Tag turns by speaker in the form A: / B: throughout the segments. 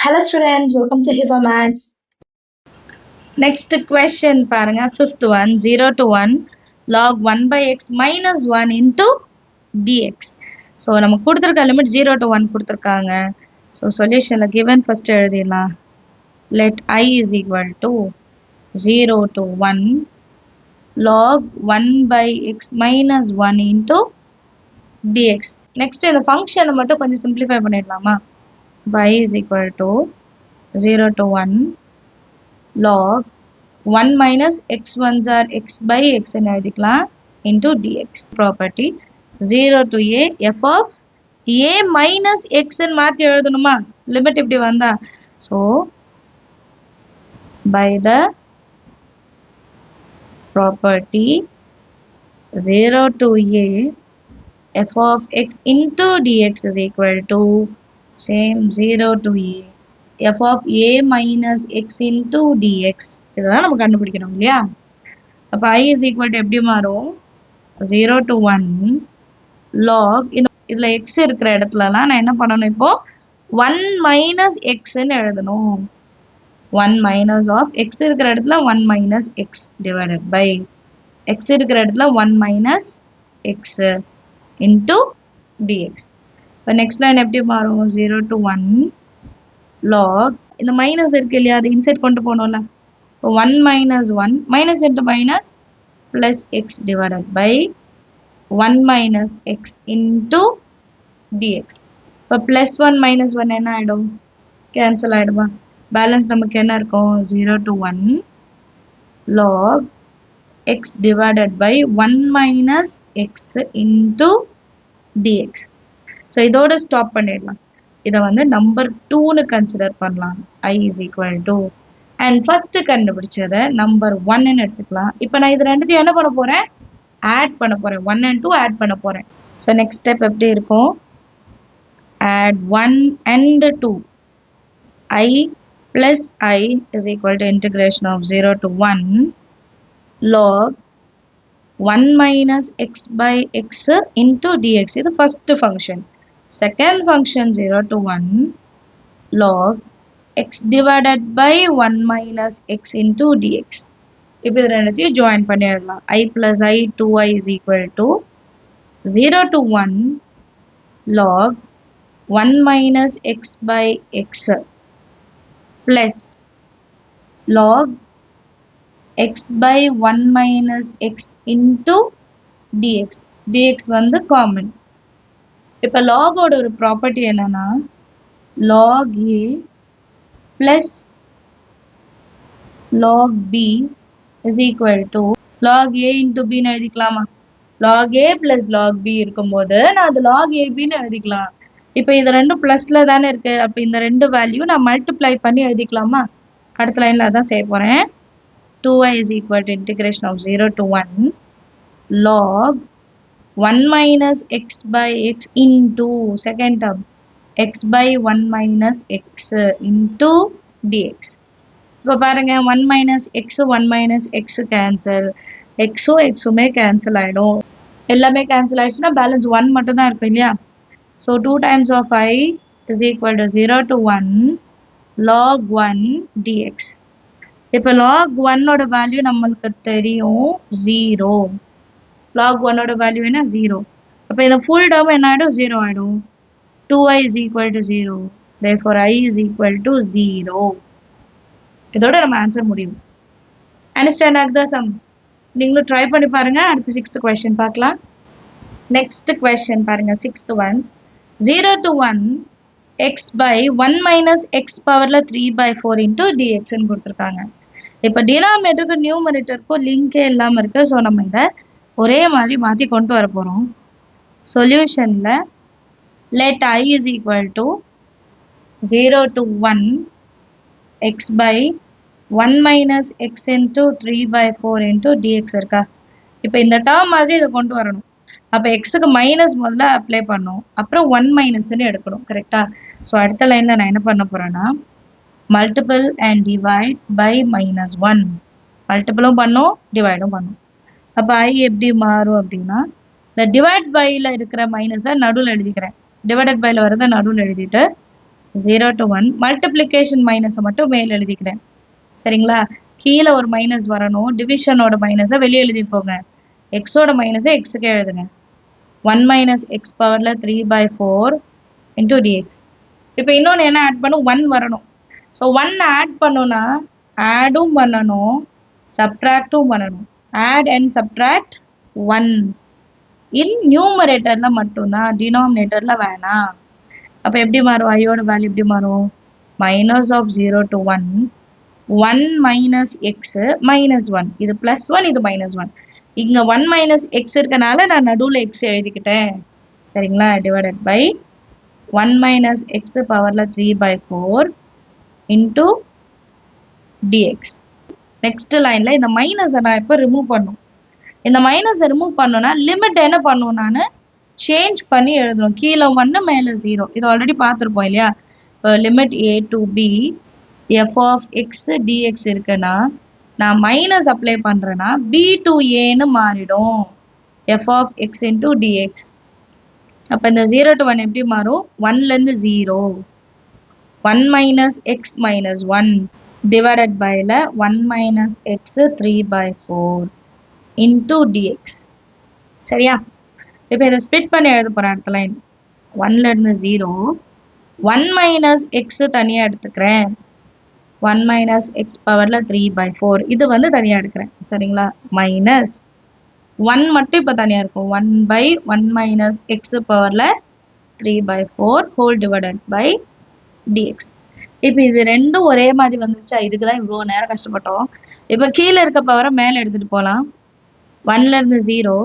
A: Hello students, welcome to Hiba Maths.
B: Next question பாருங்க, fifth one, 0 to 1 log 1 by x minus 1 into dx. So நமக்கு கொடுத்திருக்க limit 0 to 1 கொடுத்திருக்காங்க. So சொல்யூஷன்ல given first எழுதிடலாம். Let I is equal to 0 to 1 log 1 by x minus 1 into dx. Next இந்த ஃபங்க்ஷனை மட்டும் கொஞ்சம் simplify பண்ணிடலாமா? Y is equal to 0 to 1 log 1 minus x1s are x by x ன்னு எழுதிக்கலாம் into dx. Property 0 to a f of a minus x ன்னு மாற்றி எழுதணுமா? Limit இப்படி வந்தா. So, by the property 0 to a f of x into dx is equal to same 0 to a f of a minus x into dx. இதெல்லாம் நம்ம கண்டுபிடிக்கணும் இல்லையா? அப்ப I is equal to எப்படி மாறும்? 0 to 1 log இதுல x இருக்கிற இடத்துலலாம் நான் என்ன பண்ணணும்? இப்போ 1 minus x ன்னு எழுதணும். 1 minus of x இருக்கிற இடத்துல 1 minus x divided by x இருக்கிற இடத்துல 1 minus x into dx. இப்போ next line எப்படி மாறும்? 0 to 1 log இந்த மைனஸ் இருக்கு இல்லையா, அது இன்சைட் கொண்டு போகணும்ல. 1 minus 1 minus into minus plus x divided by 1 minus x into dx. இப்போ plus 1 minus 1 என்ன ஆயிடும்? கேன்சல் ஆயிடுமா? பேலன்ஸ் நமக்கு என்ன இருக்கும்? 0 to 1 log x divided by 1 minus x into dx. So இதோட ஸ்டாப் பண்ணிடலாம். இதை வந்து நம்பர் 2ன்னு கன்சிடர் பண்ணலாம். I is equal to and first கண்டுபிடிச்சதை நம்பர் 1ன்னு எடுத்துக்கலாம். இப்போ நான் இது ரெண்டுத்தையும் என்ன பண்ண போறேன்? ஆட் பண்ண போறேன். 1 and 2 ஆட் பண்ண போறேன். ஸோ நெக்ஸ்ட் ஸ்டெப் எப்படி இருக்கும்? add 1 and 2. I plus I is equal to integration of 0 to 1 log 1 minus x by x into dx. இது first function. Second function 0 to 1 log x divided by 1 minus x into dx. இப்போ இது ரெண்டுத்தையும் join பண்ணிடலாம். I plus I 2i is equal to 0 to 1 log 1 minus x by x plus log x by 1 minus x into dx. dx வந்து common. இப்போ log ஓட ஒரு property என்னன்னா log a plus log b is equal to log a into b ன்னு எழுதிக்கலாமா? log a plus log b இருக்கும்போது நான் அது log ab ன்னு எழுதிக்கலாம். இப்போ இது ரெண்டும் பிளஸ்ல தானே இருக்கு. அப்போ இந்த ரெண்டு வேல்யூ நான் மல்டிப்ளை பண்ணி எழுதிக்கலாமா? அடுத்த லைன்ல அதான் செய்ய போறேன். 2i is equal to integration of 0 to 1 log 1 minus x by x into second term x by 1 minus x into dx. இப்போ பாருங்க 1 minus x 1 minus x cancel, xும் xுமே கேன்சல் ஆயிடும். எல்லாமே கேன்சல் ஆயிடுச்சுன்னா பேலன்ஸ் 1 மட்டும் தான் இருக்கும் இல்லையா? So 2 times of I is equal to 0 to 1 log 1 dx. இப்போ log 1 ஓட வேல்யூ நம்மளுக்கு தெரியும் 0. log 1 ஓட வேல்யூ என்ன? 0. அப்போ இந்த ஃபுல் டேர்ம் என்ன ஆயிடும்? 0 ஆயிடும். 2i is equal to 0. Therefore I is equal to 0. இதோட நம்ம ஆன்சர் முடியும். அண்டர்ஸ்டாண்ட் ஆகுதா சம்? நீங்களும் ட்ரை பண்ணி பாருங்க. அடுத்து 6th கொஸ்டின் பார்க்கலாம். நெக்ஸ்ட் கொஸ்டின் பாருங்க, 6th one 0 to 1 x by 1 minus x பவர்ல 3 by 4 into dx ன்னு கொடுத்துருக்காங்க. இப்போ டினாமினேட்டருக்கு நியூமரேட்டருக்கும் லிங்கே இல்லாமல் இருக்கு. ஸோ நம்ம இதை ஒரே மாதிரி மாற்றி கொண்டு வர போகிறோம். சொல்யூஷனில் let I is equal to 0 to 1 x by 1 minus x into 3 by 4 into dx இருக்கா? இப்போ இந்த டேர்ம் மாதிரி இதை கொண்டு வரணும். அப்போ எக்ஸுக்கு மைனஸ் முதல்ல அப்ளை பண்ணணும், அப்புறம் 1 மைனஸ்ன்னு எடுக்கணும். கரெக்டா? ஸோ அடுத்த லைனில் நான் என்ன பண்ண போகிறேன்னா மல்டிபிள் அண்ட் டிவைட் பை -1. மல்டிபிளும் பண்ணும், டிவைடும் பண்ணும். அப்போ I எப்படி மாறும் அப்படின்னா இந்த டிவைட் பையில் இருக்கிற மைனஸை நடுவில் எழுதிக்கிறேன். டிவைடட் பையில் வரதை நடுவில் எழுதிட்டு 0 to 1 மல்டிப்ளிகேஷன் மைனஸை மட்டும் மேல் எழுதிக்கிறேன். சரிங்களா? கீழே ஒரு மைனஸ் வரணும். டிவிஷனோட மைனஸை வெளியே எழுதிக்கோங்க. எக்ஸோட மைனஸை எக்ஸுக்கே எழுதுங்க. 1 மைனஸ் எக்ஸ் பவரில் 3/4 இன்டூ டிஎக்ஸ். இப்போ இன்னொன்று என்ன ஆட் பண்ணும்? 1 வரணும். ஸோ 1 ஆட் பண்ணோன்னா ஆடும் பண்ணணும், சப்ட்ராக்டும் பண்ணணும். ஆட் அண்ட் சப்ட்ராக்ட் 1 இன் நியூமரேட்டரில் மட்டும்தான், டினாமினேட்டரில் வேணாம். அப்போ எப்படி மாறும்? ஐயோட வேல்யூ எப்படி மாறும்? Minus of 0 to 1 1 minus x minus 1. இது ப்ளஸ் 1, இது மைனஸ் 1. இங்கே 1 மைனஸ் எக்ஸ் இருக்கனால நான் நடுவில் எக்ஸ் எழுதிக்கிட்டேன். சரிங்களா? டிவைடட் பை 1 மைனஸ் எக்ஸ் பவரில் 3/4 இன்டூ டிஎக்ஸ். நெக்ஸ்ட் லைனில் இந்த மைனஸை நான் இப்போ ரிமூவ் பண்ணும். இந்த மைனஸை ரிமூவ் பண்ணோன்னா லிமிட் என்ன பண்ணும்? நான் சேஞ்ச் பண்ணி எழுதணும். கீழே 1 மேலே 0. இது ஆல்ரெடி பார்த்துருப்போம் இல்லையா? இப்போ limit a to b f of x dx இருக்குன்னா நான் மைனஸ் அப்ளை பண்ணுறேன்னா b to aன்னு மாறிடும். f of x into dx. அப்போ இந்த 0 to 1 எப்படி மாறும்? 1லேருந்து 0. 1 மைனஸ் எக்ஸ் மைனஸ் 1 டிவைடட் பைல 1 மைனஸ் எக்ஸ் 3/4 இன்டூ டிஎக்ஸ். சரியா? இப்போ இதை ஸ்பிட் பண்ணி எழுத போகிறேன். அடுத்த லைன் 1லேருந்து 0. 1 மைனஸ் எக்ஸ் தனியாக எடுத்துக்கிறேன். 1 மைனஸ் எக்ஸ் பவரில் 3/4 இது வந்து தனியாக எடுக்கிறேன். சரிங்களா? மைனஸ் 1 மட்டும் இப்போ தனியாக இருக்கும். 1/1 மைனஸ் எக்ஸ் பவரில் 3/4 ஹோல் டிவைடட் பை டிஎக்ஸ். இப்போ இது ரெண்டும் ஒரே மாதிரி வந்துருச்சா? இதுக்கு தான் இவ்வளோ நேரம் கஷ்டப்பட்டோம். இப்போ கீழே இருக்க பவரை மேலே எடுத்துகிட்டு போகலாம். 1லேருந்து 0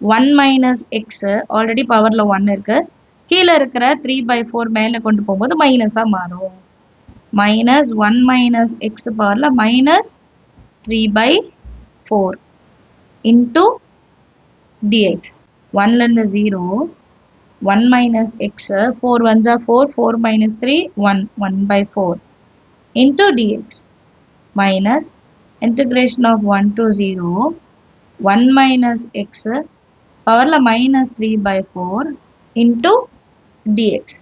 B: 1 மைனஸ் எக்ஸு ஆல்ரெடி பவரில் 1 இருக்குது. கீழே இருக்கிற 3/4 மேலே கொண்டு போகும்போது மைனஸாக மாறும். மைனஸ் 1 மைனஸ் எக்ஸ் பவரில் மைனஸ் 3/4 இன்டூ டிஎக்ஸ். 1லேருந்து 0 1 minus x 4 1 4 4 minus 3 1 1/4 into dx minus integration of 1 to 0 1 minus x பவரில் மைனஸ் 3/4 இன்டூ டிஎக்ஸ்.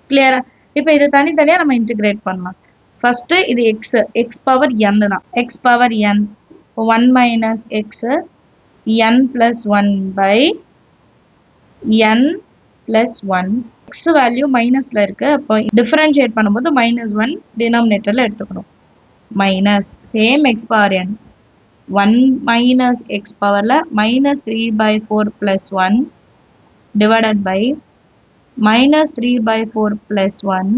B: கிளியரா? இப்போ இது தனித்தனியாக நம்ம இன்டிகிரேட் பண்ணலாம். ஃபஸ்ட்டு இது எக்ஸு, எக்ஸ் பவர் n தான். X power n 1 minus x n + 1/n + 1. X value மைனஸில் இருக்குது. அப்போ டிஃப்ரென்ஷியேட் பண்ணும்போது -1 டினாமினேட்டரில் எடுத்துக்கணும். Minus same x power n 1 minus x பவரில் minus 3/4 + 1 divided by minus 3/4 + 1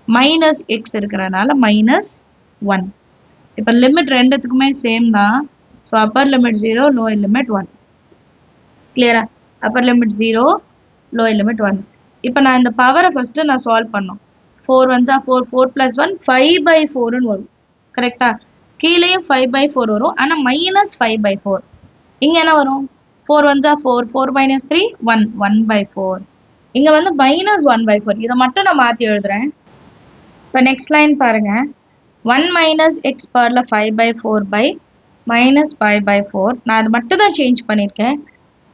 B: minus x இருக்கிறனால -1. இப்போ லிமிட் ரெண்டுத்துக்குமே சேம் தான். So upper limit 0 lower limit 1. கிளியரா? Upper limit 0 lower limit 1. இப்போ நான் இந்த பவரை ஃபஸ்ட்டு நான் சால்வ் பண்ணோம். 4 1 4 4 + 1 5/4ன்னு வரும். கரெக்டா? கீழேயும் 5/4 வரும். ஆனால் -5/4. இங்கே என்ன வரும்? 4 1 4 4 மைனஸ் 3 1 1/4. இங்கே வந்து -1/4. இதை மட்டும் நான் மாற்றி எழுதுறேன். இப்போ நெக்ஸ்ட் லைன் பாருங்க. 1 மைனஸ் எக்ஸ் பவரில் 5/4 பை -5/4. நான் அது மட்டும் தான் சேஞ்ச் பண்ணியிருக்கேன்.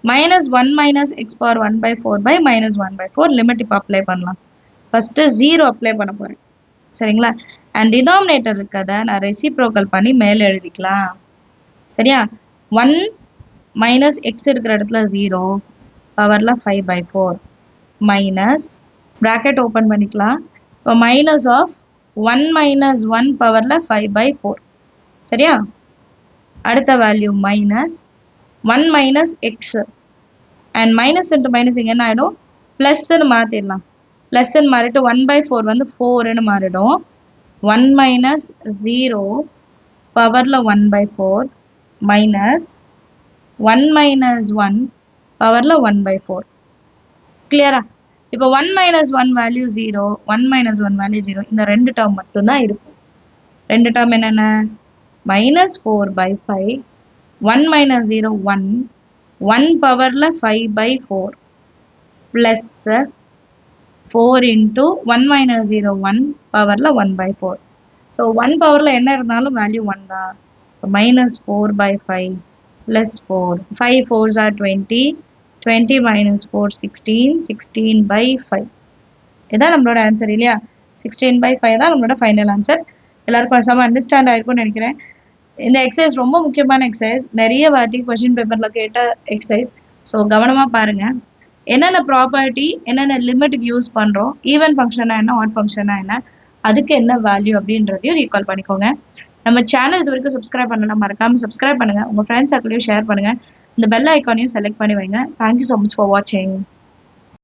B: -1 minus x power 1/4 by -1/4 limit இப்போ அப்ளை பண்ணலாம். ஃபஸ்ட்டு 0 அப்ளை பண்ண போகிறேன். சரிங்களா? அண்ட் டினாமினேட்டர் இருக்கதை நான் ரெசிப்ரோக்கல் பண்ணி மேலே எழுதிக்கலாம். சரியா? 1 மைனஸ் எக்ஸ் இருக்கிற இடத்துல 0 பவரில் 5/4 மைனஸ் ப்ராக்கெட் ஓப்பன் பண்ணிக்கலாம். இப்போ மைனஸ் ஆஃப் 1 மைனஸ் 1 பவரில் 5/4. சரியா? அடுத்த value minus 1 minus X and minus into minus இங்கே என்ன ஆகிடும்? ப்ளஸ்ன்னு மாற்றிடலாம். ப்ளஸ்ன்னு மாறிட்டு 1/4 வந்து 4ன்னு மாறிடும். 1 மைனஸ் 0 பவரில் 1/4 மைனஸ் 1 மைனஸ் 1 பவரில் 1/4. கிளியரா? இப்போ 1 மைனஸ் 1 வேல்யூ 0 1 மைனஸ் 1 வேல்யூ 0. இந்த ரெண்டு டேர்ம் மட்டும்தான் இருக்கும். ரெண்டு டேர்ம் என்னென்ன? -4/5 1 மைனஸ் 0 1 1 பவரில் 5/4 ப்ளஸ் 4 இன்ட்டு 1 மைனஸ் 0 1 பவரில் 1/4. ஸோ 1 பவரில் என்ன இருந்தாலும் வேல்யூ 1 தான். -4/5 + 4 5 4s are 20 20 minus 4 16 16/5. இதான் நம்மளோட ஆன்சர் இல்லையா? 16/5 தான் நம்மளோட ஃபைனல் ஆன்சர். எல்லாருக்கும் செம்ம அண்டர்ஸ்டாண்ட் ஆயிருக்கும்னு நினைக்கிறேன். இந்த எக்ஸசைஸ் ரொம்ப முக்கியமான எக்ஸசைஸ், நிறைய வாட்டி கொஸ்டின் பேப்பர்ல கேட்ட எக்ஸசைஸ். ஸோ கவனமா பாருங்க. என்னென்ன ப்ராப்பர்ட்டி என்னென்ன லிமிட்டுக்கு யூஸ் பண்றோம், ஈவன் ஃபங்க்ஷனா என்ன, ஆட் ஃபங்க்ஷனா என்ன, அதுக்கு என்ன வேல்யூ அப்படின்றதையும் ரீகால் பண்ணிக்கோங்க. நம்ம சேனல் இது வரைக்கும் சப்ஸ்கிரைப் பண்ணலாம், மறக்காம சப்ஸ்கிரைப் பண்ணுங்க. உங்க ஃப்ரெண்ட்ஸ் சர்க்கிளையும் ஷேர் பண்ணுங்க. இந்த பெல் ஐக்கானையும் செலக்ட் பண்ணி வைங்க. தேங்க்யூ ஸோ மச் ஃபார் வாட்சிங்.